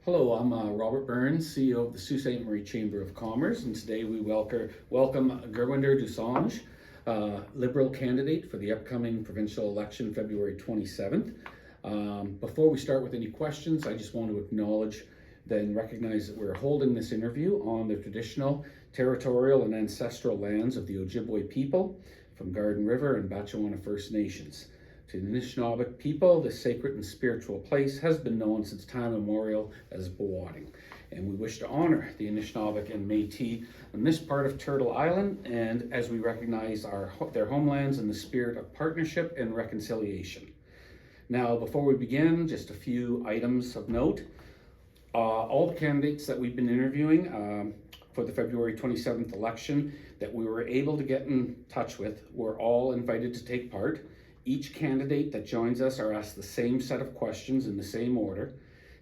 Hello, I'm Robert Burns, CEO of the Sault Ste. Marie Chamber of Commerce, and today we welcome Gurwinder Dusanjh, Liberal candidate for the upcoming provincial election, February 27th. Before we start with any questions, I just want to acknowledge and recognize that we're holding this interview on the traditional, territorial, and ancestral lands of the Ojibwe people from Garden River and Batchewana First Nations. To the Anishinaabe people, this sacred and spiritual place has been known since time immemorial as Bowading, and we wish to honor the Anishinaabe and Métis on this part of Turtle Island, and as we recognize their homelands in the spirit of partnership and reconciliation. Now, before we begin, just a few items of note. All the candidates that we've been interviewing for the February 27th election that we were able to get in touch with were all invited to take part. Each candidate that joins us are asked the same set of questions in the same order.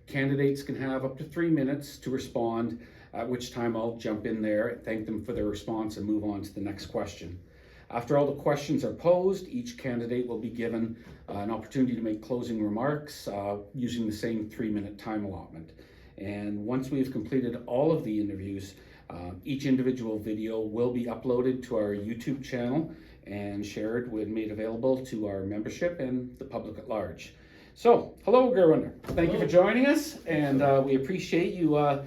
Candidates can have up to 3 minutes to respond, at which time I'll jump in there, thank them for their response, and move on to the next question. After all the questions are posed, each candidate will be given an opportunity to make closing remarks using the same 3-minute time allotment. And once we've completed all of the interviews, each individual video will be uploaded to our YouTube channel and shared and made available to our membership and the public at large. So, hello Gurwinder. Thank you for joining us, and we appreciate you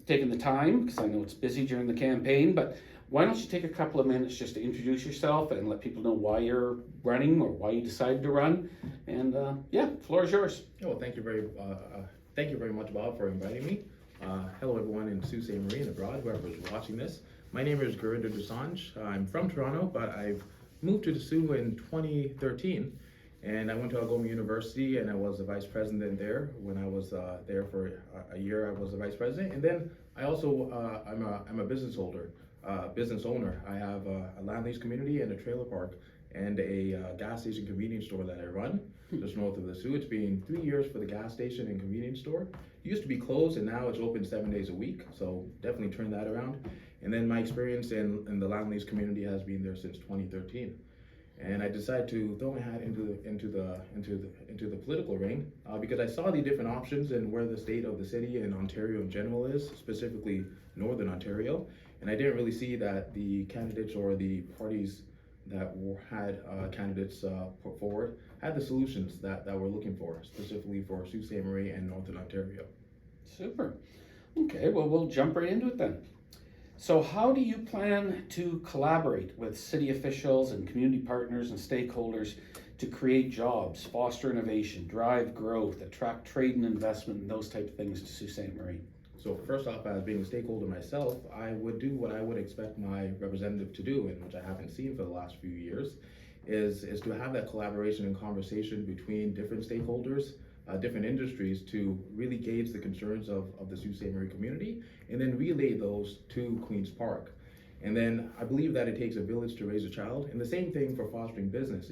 taking the time, because I know it's busy during the campaign, but why don't you take a couple of minutes just to introduce yourself and let people know why you're running or why you decided to run, and yeah, the floor is yours. Well, thank you very much, Bob, for inviting me. Hello everyone in Sault Ste. Marie and abroad, whoever's watching this. My name is Gurwinder Dusanjh. I'm from Toronto, but I've moved to the Sault in 2013, and I went to Algoma University, and I was the vice president there. When I was there for a year, I was the vice president, and then I also I'm a business owner. I have a land lease community and a trailer park and a gas station convenience store that I run just north of the Sault. It's been 3 years for the gas station and convenience store. It used to be closed, and now it's open 7 days a week, so definitely turn that around. And then my experience in the land lease community has been there since 2013. And I decided to throw my hat into the political ring because I saw the different options and where the state of the city and Ontario in general is, specifically Northern Ontario. And I didn't really see that the candidates or the parties that had candidates put forward had the solutions that we're looking for, specifically for Sault Ste. Marie and Northern Ontario. Super. Okay, well, we'll jump right into it then. So how do you plan to collaborate with city officials and community partners and stakeholders to create jobs, foster innovation, drive growth, attract trade and investment, and those type of things to Sault Ste. Marie? So first off, as being a stakeholder myself, I would do what I would expect my representative to do, and which I haven't seen for the last few years, is to have that collaboration and conversation between different stakeholders, different industries, to really gauge the concerns of the Sault Ste. Marie community, and then relay those to Queen's Park. And then I believe that it takes a village to raise a child, and the same thing for fostering business.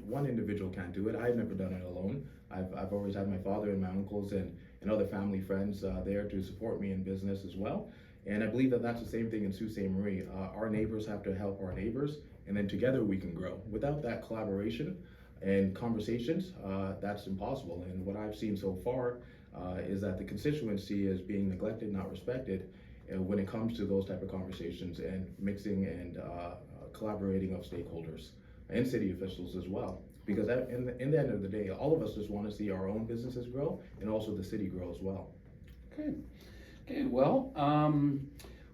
One individual can't do it. I've never done it alone. I've always had my father and my uncles and other family friends there to support me in business as well. And I believe that that's the same thing in Sault Ste. Marie. Our neighbors have to help our neighbors, and then together we can grow. Without that collaboration and conversations, that's impossible. And what I've seen so far is that the constituency is being neglected, not respected, when it comes to those type of conversations and mixing and collaborating of stakeholders and city officials as well. Because in the end of the day, all of us just want to see our own businesses grow and also the city grow as well. Okay, well,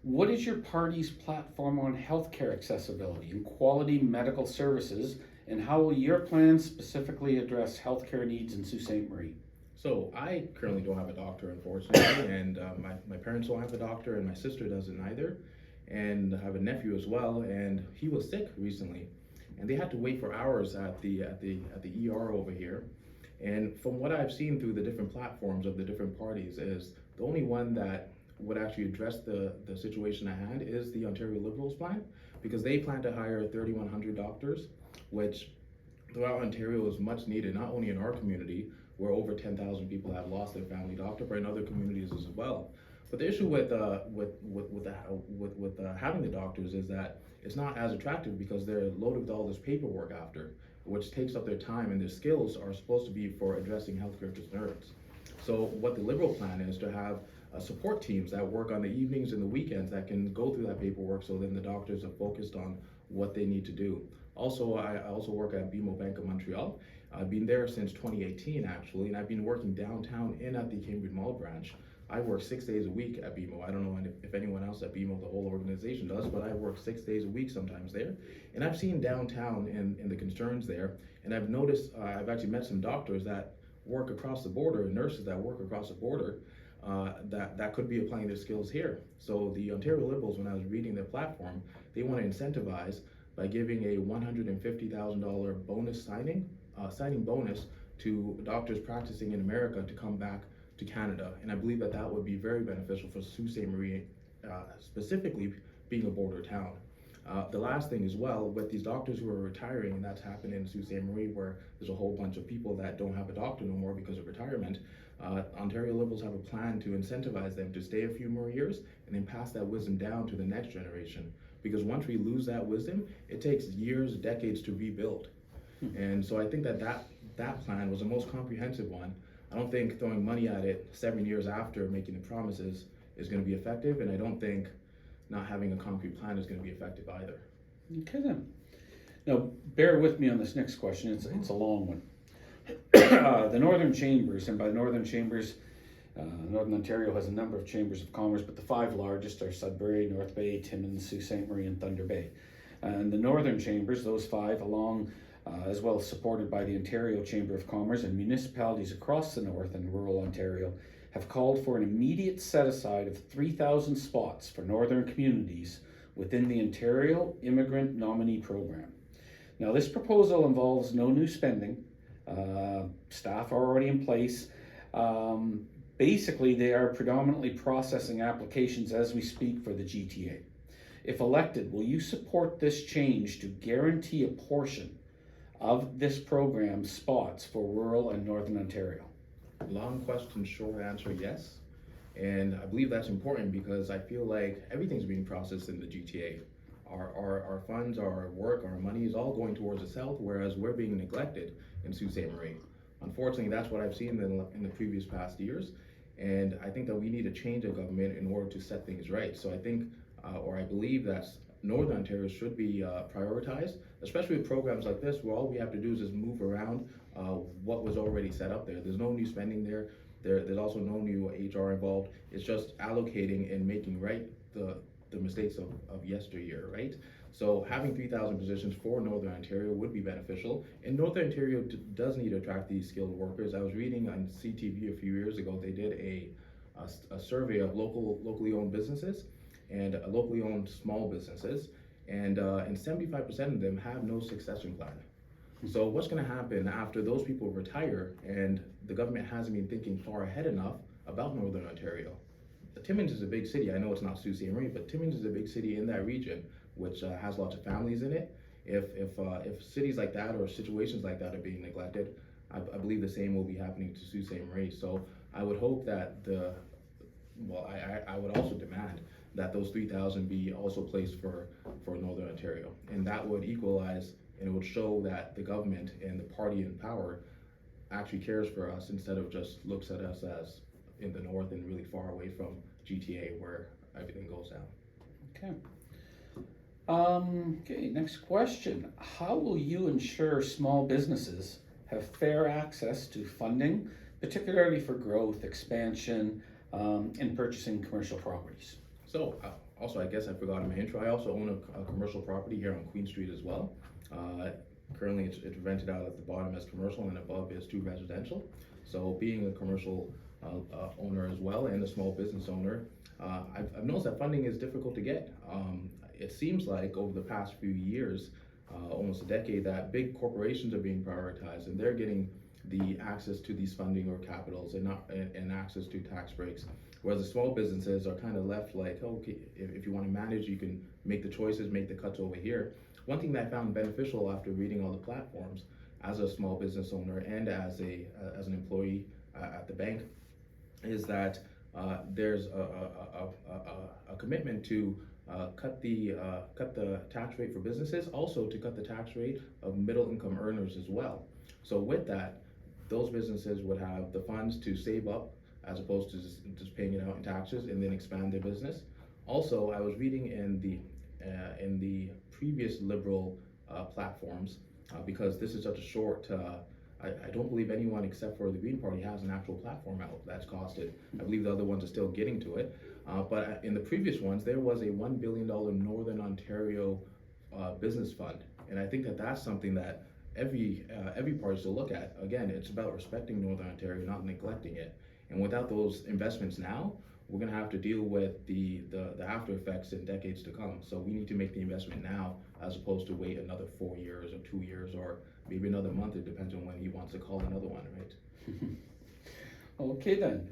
what is your party's platform on healthcare accessibility and quality medical services, and how will your plan specifically address healthcare needs in Sault Ste. Marie? So I currently don't have a doctor, unfortunately, and my parents don't have a doctor, and my sister doesn't either. And I have a nephew as well, and he was sick recently, and they had to wait for hours at the ER over here. And from what I've seen through the different platforms of the different parties, is the only one that would actually address the situation at hand is the Ontario Liberals plan, because they plan to hire 3,100 doctors, which throughout Ontario is much needed, not only in our community, where over 10,000 people have lost their family doctor, but in other communities as well. But the issue with having the doctors is that it's not as attractive because they're loaded with all this paperwork after, which takes up their time, and their skills are supposed to be for addressing healthcare concerns. So what the Liberal plan is to have support teams that work on the evenings and the weekends that can go through that paperwork, so then the doctors are focused on what they need to do. Also, I also work at BMO Bank of Montreal. I've been there since 2018 actually, and I've been working downtown and at the Cambridge Mall branch. I work 6 days a week at BMO. I don't know if anyone else at BMO, the whole organization, does, but I work 6 days a week sometimes there. And I've seen downtown and the concerns there, and I've noticed, I've actually met some doctors that work across the border and nurses that work across the border that could be applying their skills here. So the Ontario Liberals, when I was reading their platform, they want to incentivize by giving a $150,000 bonus signing bonus to doctors practicing in America to come back to Canada. And I believe that that would be very beneficial for Sault Ste. Marie, specifically being a border town. The last thing as well, with these doctors who are retiring, and that's happened in Sault Ste. Marie, where there's a whole bunch of people that don't have a doctor no more because of retirement, Ontario Liberals have a plan to incentivize them to stay a few more years and then pass that wisdom down to the next generation. Because once we lose that wisdom, it takes years, decades to rebuild. And so I think that plan was the most comprehensive one. I don't think throwing money at it 7 years after making the promises is going to be effective, and I don't think not having a concrete plan is going to be effective either. Okay then. Now, bear with me on this next question. It's a long one. The Northern Chambers, and by Northern Chambers, Northern Ontario has a number of chambers of commerce, but the 5 largest are Sudbury, North Bay, Timmins, Sault Ste. Marie, and Thunder Bay. And the Northern Chambers, those 5, along as well as supported by the Ontario Chamber of Commerce and municipalities across the North and rural Ontario, have called for an immediate set-aside of 3,000 spots for Northern communities within the Ontario Immigrant Nominee Program. Now, this proposal involves no new spending. Staff are already in place. Basically, they are predominantly processing applications as we speak for the GTA. If elected, will you support this change to guarantee a portion of this program's spots for rural and Northern Ontario? Long question, short answer, yes. And I believe that's important because I feel like everything's being processed in the GTA. Our funds, our work, our money is all going towards the south, whereas we're being neglected in Sault Ste. Marie. Unfortunately, that's what I've seen in the previous past years. And I think that we need a change of government in order to set things right. So I think, or I believe that Northern Ontario should be prioritized, especially with programs like this, where all we have to do is just move around what was already set up there. There's no new spending there. There's also no new HR involved. It's just allocating and making right the mistakes of yesteryear, right? So having 3,000 positions for Northern Ontario would be beneficial. And Northern Ontario does need to attract these skilled workers. I was reading on CTV a few years ago, they did a survey of locally owned businesses and locally owned small businesses, and 75% of them have no succession plan. So what's going to happen after those people retire and the government hasn't been thinking far ahead enough about Northern Ontario? Timmins is a big city. I know it's not Sault Ste. Marie, but Timmins is a big city in that region, which has lots of families in it. If cities like that or situations like that are being neglected, I believe the same will be happening to Sault Ste. Marie. So I would hope that I would also demand that those 3,000 be also placed for Northern Ontario, and that would equalize, and it would show that the government and the party in power actually cares for us instead of just looks at us as in the north and really far away from GTA where everything goes down. Okay. Okay, next question. How will you ensure small businesses have fair access to funding, particularly for growth, expansion, and purchasing commercial properties? So, also, I guess I forgot in my intro, I also own a commercial property here on Queen Street as well. Currently, it's rented out at the bottom as commercial and above is 2 residential. So, being a commercial owner as well and a small business owner, I've noticed that funding is difficult to get. It seems like over the past few years, almost a decade, that big corporations are being prioritized and they're getting the access to these funding or capitals and access to tax breaks. Whereas the small businesses are kind of left like, okay, if you want to manage, you can make the choices, make the cuts over here. One thing that I found beneficial after reading all the platforms as a small business owner and as an employee at the bank is that there's a commitment to cut the tax rate for businesses, also to cut the tax rate of middle income earners as well. So with that, those businesses would have the funds to save up as opposed to just paying it out in taxes and then expand their business. Also, I was reading in the previous Liberal platforms, because this is such a short, I don't believe anyone except for the Green Party has an actual platform out that's costed. I believe the other ones are still getting to it. But in the previous ones, there was a $1 billion Northern Ontario business fund. And I think that that's something that every party should look at. Again, it's about respecting Northern Ontario, not neglecting it. And without those investments now, we're going to have to deal with the after effects in decades to come. So we need to make the investment now as opposed to wait another 4 years or 2 years or maybe another month. It depends on when he wants to call another one, right? Okay then.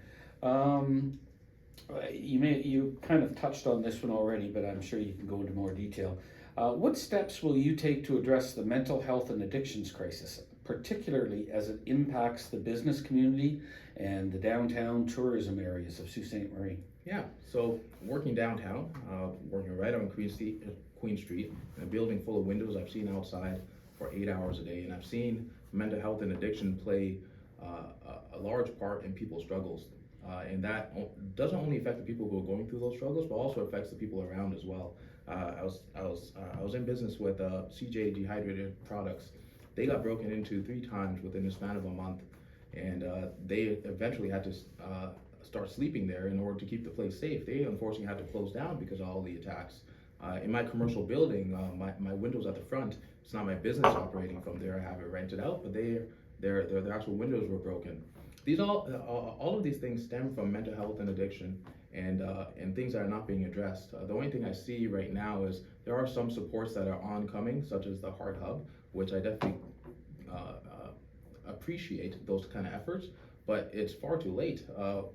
You kind of touched on this one already, but I'm sure you can go into more detail. What steps will you take to address the mental health and addictions crisis, particularly as it impacts the business community and the downtown tourism areas of Sault Ste. Marie? Yeah, so working downtown, working right on Queen Street, in a building full of windows I've seen outside for 8 hours a day, and I've seen mental health and addiction play a large part in people's struggles. And that doesn't only affect the people who are going through those struggles, but also affects the people around as well. I was in business with CJ Dehydrated Products. They got broken into 3 times within the span of a month, and they eventually had to start sleeping there in order to keep the place safe. They unfortunately had to close down because of all the attacks. In my commercial building, my windows at the front, it's not my business operating from there. I have it rented out, but their actual windows were broken. These all of these things stem from mental health and addiction, and things that are not being addressed. The only thing I see right now is there are some supports that are oncoming, such as the Heart Hub, which I definitely appreciate those kind of efforts, but it's far too late.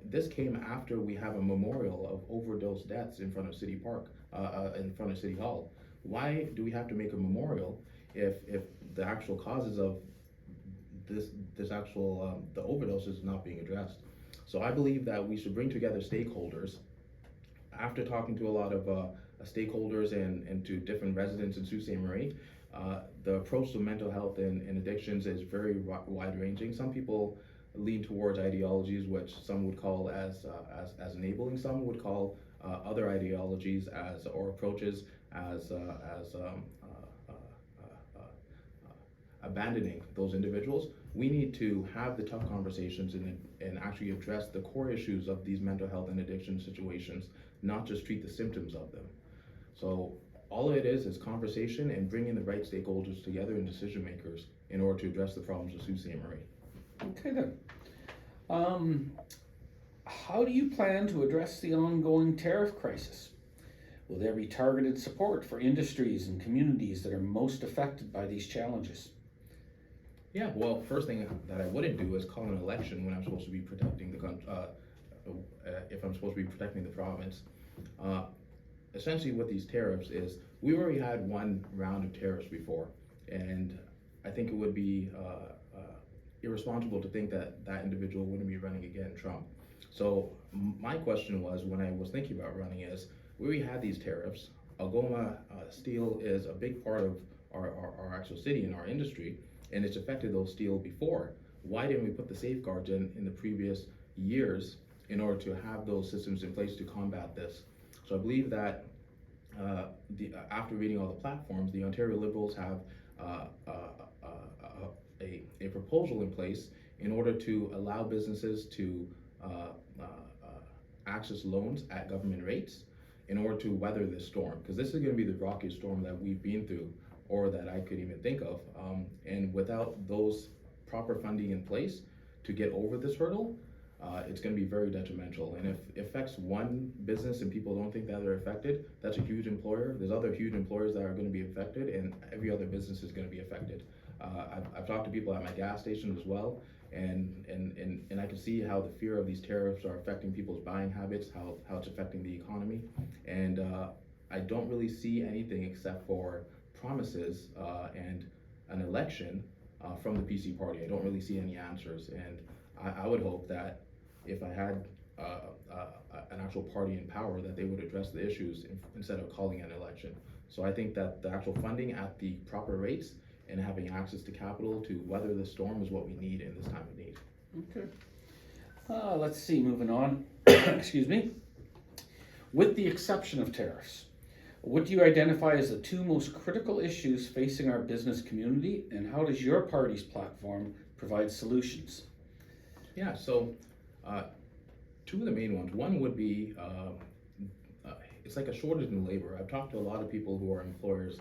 This came after we have a memorial of overdose deaths in front of City Park, in front of City Hall. Why do we have to make a memorial if the actual causes of this actual the overdose is not being addressed? So I believe that we should bring together stakeholders. After talking to a lot of stakeholders and to different residents in Sault Ste. Marie, the approach to mental health and addictions is very wide-ranging. Some people lean towards ideologies which some would call as enabling. Some would call other ideologies or approaches as abandoning those individuals. We need to have the tough conversations and actually address the core issues of these mental health and addiction situations, not just treat the symptoms of them. So all it is conversation and bringing the right stakeholders together and decision makers in order to address the problems of Sault Ste. Marie. Okay then. How do you plan to address the ongoing tariff crisis? Will there be targeted support for industries and communities that are most affected by these challenges? Yeah, well, first thing that I wouldn't do is call an election when I'm supposed to be protecting if I'm supposed to be protecting the province. Essentially what these tariffs is, we already had one round of tariffs before, and I think it would be irresponsible to think that that individual wouldn't be running again, Trump. So my question was, when I was thinking about running, is we already had these tariffs. Algoma steel is a big part of our actual city and our industry, and it's affected those steel before. Why didn't we put the safeguards in the previous years in order to have those systems in place to combat this? So I believe that after reading all the platforms, the Ontario Liberals have a proposal in place in order to allow businesses to access loans at government rates in order to weather this storm, because this is going to be the rockiest storm that we've been through or that I could even think of, and without those proper funding in place to get over this hurdle, it's going to be very detrimental. And if it affects one business and people don't think that they're affected, that's a huge employer. There's other huge employers that are going to be affected, and every other business is going to be affected. I've talked to people at my gas station as well, and I can see how the fear of these tariffs are affecting people's buying habits, how it's affecting the economy, and I don't really see anything except for promises and an election from the PC party. I don't really see any answers, and I would hope that if I had an actual party in power, that they would address the issues instead of calling an election. So I think that the actual funding at the proper rates and having access to capital to weather the storm is what we need in this time of need. Okay. Let's see, moving on. Excuse me. With the exception of tariffs, what do you identify as the two most critical issues facing our business community, and how does your party's platform provide solutions? Yeah, so two of the main ones. One would be it's like a shortage in labor. I've talked to a lot of people who are employers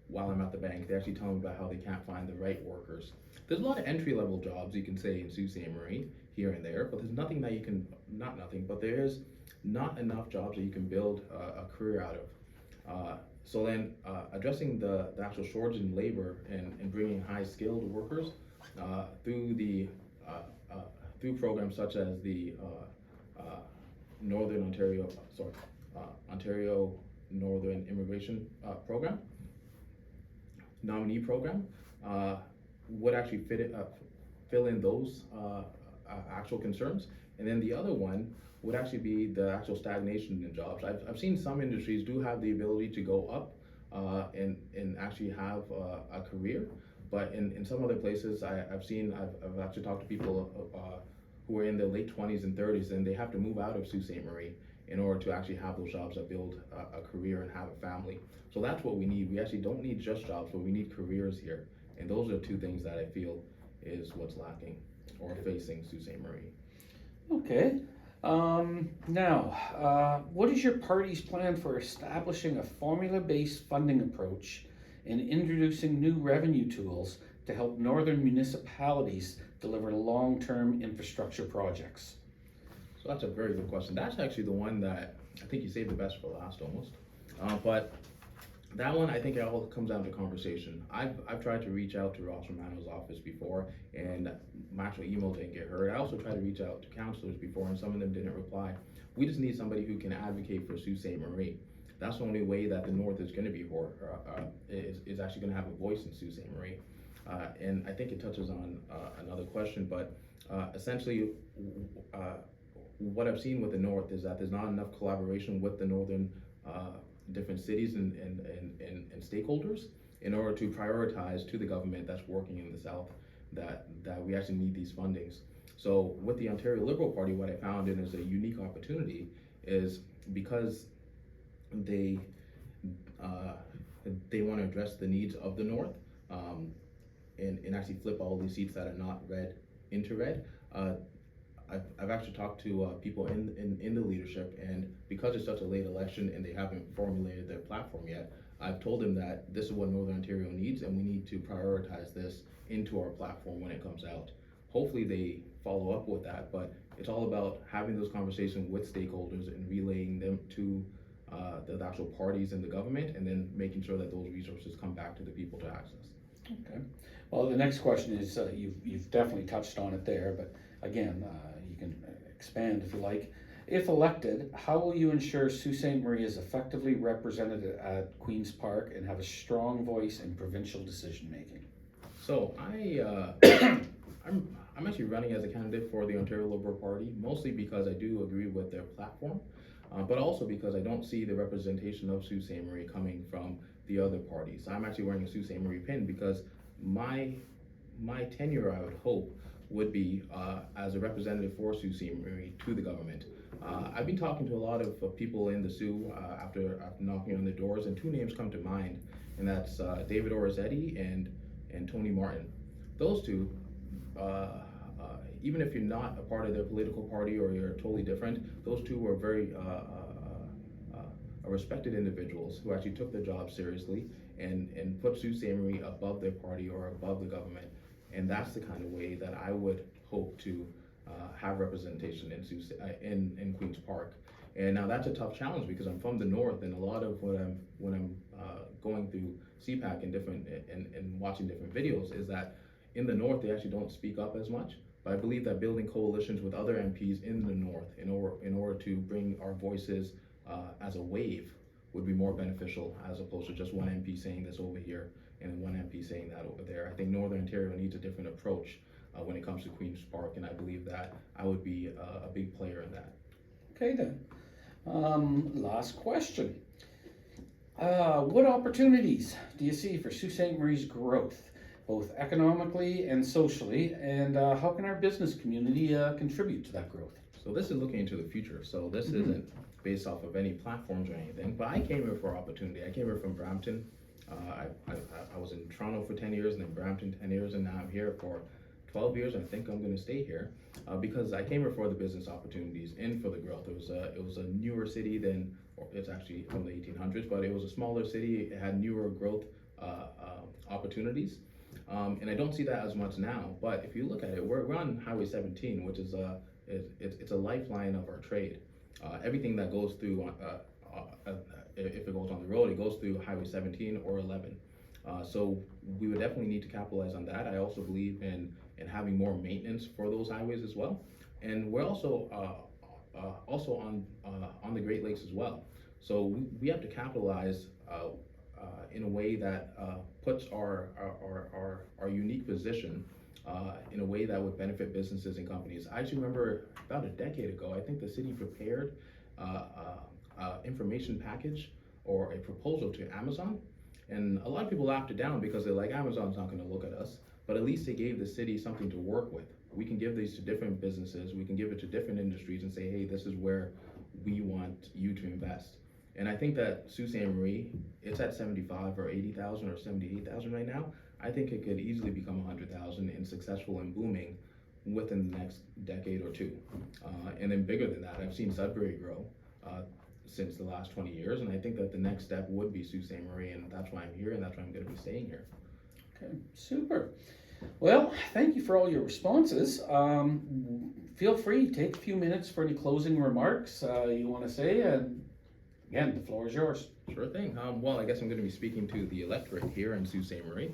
while I'm at the bank. They actually tell me about how they can't find the right workers. There's a lot of entry-level jobs you can say in Sault Ste. Marie here and there, but there's nothing that you can, not nothing, but there's not enough jobs that you can build a career out of. So then addressing the actual shortage in labor and bringing high-skilled workers through programs such as the Northern Ontario, Ontario Northern Immigration Program, nominee program, would actually fill in those actual concerns. And then the other one would actually be the actual stagnation in jobs. I've seen some industries do have the ability to go up and actually have a career, but in some other places I've actually talked to people who are in their late 20s and 30s, and they have to move out of Sault Ste. Marie in order to actually have those jobs that build a career and have a family. So that's what we need. We actually don't need just jobs, but we need careers here. And those are two things that I feel is what's lacking or facing Sault Ste. Marie. Okay. Now, what is your party's plan for establishing a formula-based funding approach and introducing new revenue tools to help northern municipalities deliver long-term infrastructure projects? So that's a very good question. That's actually the one that I think you saved the best for last almost. But that one, I think it all comes down to conversation. I've tried to reach out to Ross Romano's office before, and my actual email didn't get heard. I also tried to reach out to councilors before, and some of them didn't reply. We just need somebody who can advocate for Sault Ste. Marie. That's the only way that the North is going to be is actually going to have a voice in Sault Ste. Marie. And I think it touches on another question, but essentially, what I've seen with the North is that there's not enough collaboration with the northern different cities and stakeholders in order to prioritize to the government that's working in the South that we actually need these fundings. So with the Ontario Liberal Party, what I found in is a unique opportunity is because they want to address the needs of the North and actually flip all these seats that are not red into red. I've actually talked to people in the leadership, and because it's such a late election and they haven't formulated their platform yet, I've told them that this is what Northern Ontario needs, and we need to prioritize this into our platform when it comes out. Hopefully they follow up with that, but it's all about having those conversations with stakeholders and relaying them to the actual parties in the government, and then making sure that those resources come back to the people to access. Okay. Well, the next question is, you've definitely touched on it there, but again, you can expand if you like. If elected, how will you ensure Sault Ste. Marie is effectively represented at Queen's Park and have a strong voice in provincial decision making? So I'm actually running as a candidate for the Ontario Liberal Party, mostly because I do agree with their platform, but also because I don't see the representation of Sault Ste. Marie coming from the other parties. I'm actually wearing a Sault Ste. Marie pin because my tenure, I would hope, would be as a representative for Sault Ste. Marie to the government. I've been talking to a lot of people in the Sioux after knocking on the doors, and two names come to mind, and that's David Orizetti and Tony Martin. Those two, even if you're not a part of their political party or you're totally different, those two were very respected individuals who actually took their job seriously and put Sault Ste. Marie above their party or above the government. And that's the kind of way that I would hope to have representation in Queen's Park. And now that's a tough challenge because I'm from the North, and a lot of when I'm going through CPAC and watching different videos is that in the North they actually don't speak up as much. But I believe that building coalitions with other MPs in the North in order to bring our voices as a wave would be more beneficial, as opposed to just one MP saying this over here and one MP saying that over there. I think Northern Ontario needs a different approach when it comes to Queen's Park, and I believe that I would be a big player in that. Okay then. Last question. What opportunities do you see for Sault Ste. Marie's growth, both economically and socially, and how can our business community contribute to that growth? So this is looking into the future. So this isn't based off of any platforms or anything, but I came here for opportunity. I came here from Brampton. I was in Toronto for 10 years and then Brampton 10 years, and now I'm here for 12 years. I think I'm going to stay here because I came here for the business opportunities and for the growth. It was a newer city than, or it's actually from the 1800s, but it was a smaller city. It had newer growth opportunities. And I don't see that as much now, but if you look at it, we're on Highway 17, which is it's a lifeline of our trade. Everything that goes through, if it goes on the road, it goes through Highway 17 or 11. So we would definitely need to capitalize on that. I also believe in having more maintenance for those highways as well. And we're also on the Great Lakes as well. So we have to capitalize in a way that puts our unique position in a way that would benefit businesses and companies. I actually remember about a decade ago, I think the city prepared information package or a proposal to Amazon, and a lot of people laughed it down because they're like, Amazon's not going to look at us, but at least they gave the city something to work with. We can give these to different businesses, we can give it to different industries and say, hey, this is where we want you to invest. And I think that Sault Ste. Marie, it's at 75 or 80,000 or 78,000 right now. I think it could easily become 100,000 and successful and booming within the next decade or two. And then bigger than that, I've seen Sudbury grow since the last 20 years, and I think that the next step would be Sault Ste. Marie, and that's why I'm here, and that's why I'm going to be staying here. Okay, super. Well, thank you for all your responses. Feel free, take a few minutes for any closing remarks you want to say, and again, the floor is yours. Sure thing. Well, I guess I'm going to be speaking to the electorate here in Sault Ste. Marie.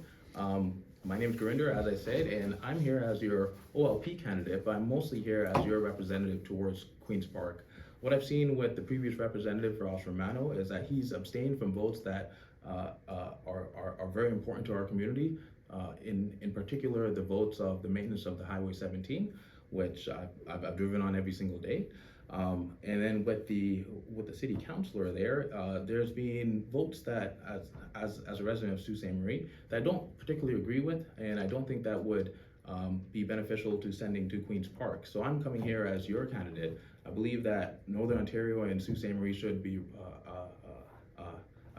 My name is Gurwinder, as I said, and I'm here as your OLP candidate, but I'm mostly here as your representative towards Queen's Park. What I've seen with the previous representative, Ross Romano, is that he's abstained from votes that are very important to our community. In particular, the votes of the maintenance of the Highway 17, which I've driven on every single day. And then with the city councilor there's been votes that, as a resident of Sault Ste. Marie, that I don't particularly agree with, and I don't think that would be beneficial to sending to Queen's Park. So I'm coming here as your candidate. I believe that Northern Ontario and Sault Ste. Marie should be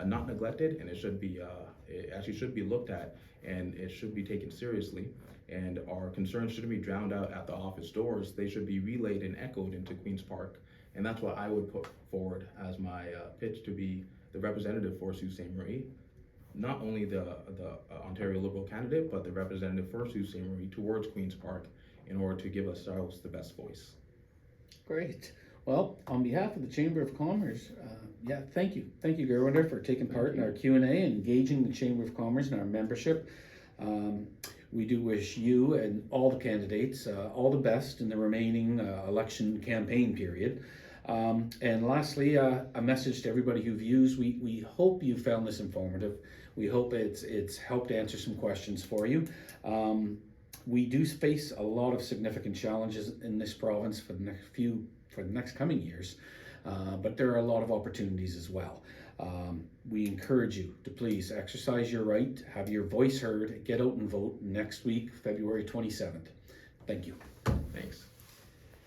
not neglected, and it actually should be looked at, and it should be taken seriously. And our concerns shouldn't be drowned out at the office doors. They should be relayed and echoed into Queen's Park. And that's what I would put forward as my pitch to be the representative for Sault Ste. Marie. Not only the Ontario Liberal candidate, but the representative for Sault Ste. Marie towards Queen's Park in order to give ourselves the best voice. Great. Well, on behalf of the Chamber of Commerce, thank you. Thank you, Gurwinder, for taking part in our Q&A and engaging the Chamber of Commerce and our membership. We do wish you and all the candidates all the best in the remaining election campaign period. And lastly, a message to everybody who views. We hope you found this informative. We hope it's helped answer some questions for you. We do face a lot of significant challenges in this province for the next coming years, but there are a lot of opportunities as well. We encourage you to please exercise your right, have your voice heard, get out and vote next week, February 27th. Thank you. Thanks.